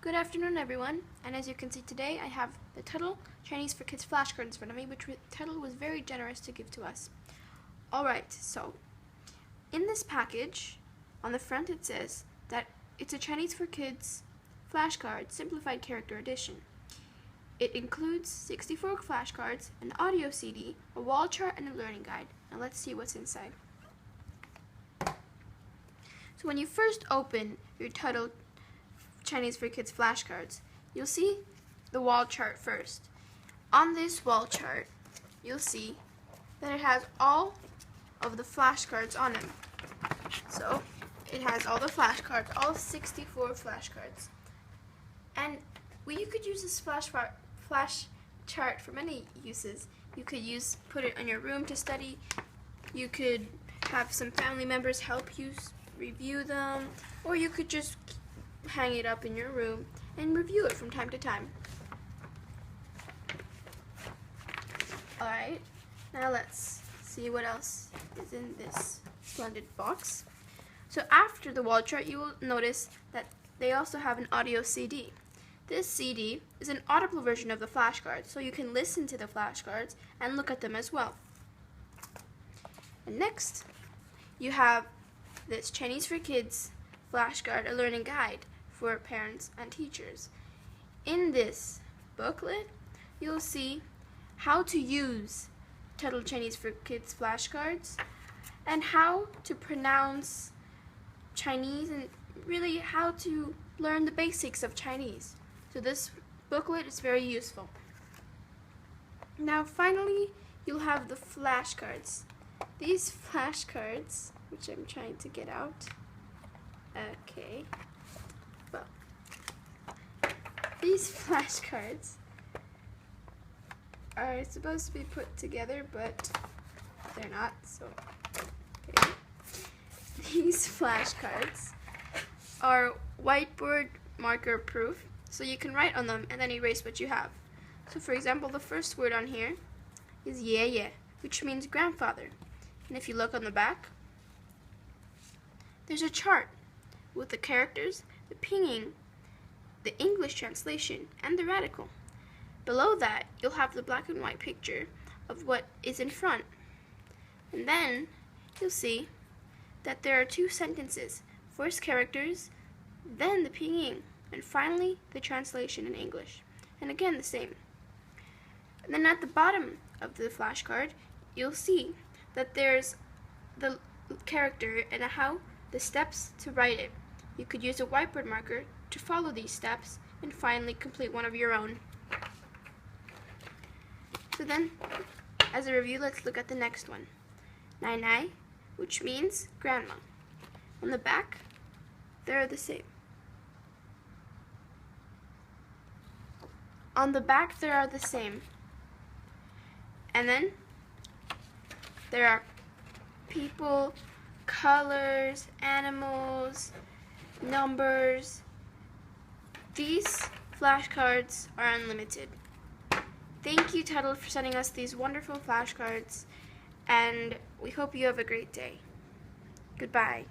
Good afternoon, everyone, and as you can see today, I have the Tuttle Chinese for Kids flashcards in front of me, which Tuttle was very generous to give to us. Alright, so, in this package, on the front it says that it's a Chinese for Kids flashcard, simplified character edition. It includes 64 flashcards, an audio CD, a wall chart, and a learning guide. Now let's see what's inside. So when you first open your Tuttle Chinese for Kids flashcards, you'll see the wall chart first. On this wall chart, you'll see that it has all of the flashcards on it. So it has all the flashcards, all 64 flashcards. And you could use this flash chart for many uses. You could put it in your room to study. You could have some family members help you review them, or you could just hang it up in your room and review it from time to time. Alright, now let's see what else is in this splendid box. So after the wall chart, you will notice that they also have an audio CD. This CD is an audible version of the flashcards, so you can listen to the flashcards and look at them as well. And next, you have this Chinese for Kids flashcard, a learning guide for parents and teachers. In this booklet, you'll see how to use Tuttle Chinese for Kids flashcards and how to pronounce Chinese and really how to learn the basics of Chinese. So this booklet is very useful. Now finally, you'll have the flashcards. These flashcards, which I'm trying to get out. Okay. Well, these flashcards are supposed to be put together, but they're not, so okay. These flashcards are whiteboard marker proof, so you can write on them and then erase what you have. So for example, the first word on here is 爷爷, which means grandfather. And if you look on the back, there's a chart with the characters, the pinyin, the English translation, and the radical. Below that, you'll have the black and white picture of what is in front. And then you'll see that there are two sentences, first characters, then the pinyin, and finally the translation in English. And again the same. And then at the bottom of the flashcard, you'll see that there's the character and how the steps to write it. You could use a whiteboard marker to follow these steps and finally complete one of your own. So then, as a review, let's look at the next one. Nai Nai, which means grandma. On the back, they're the same. On the back, they are the same. And then, there are people, colors, animals, numbers. These flashcards are unlimited. Thank you, Tuttle, for sending us these wonderful flashcards, and we hope you have a great day. Goodbye.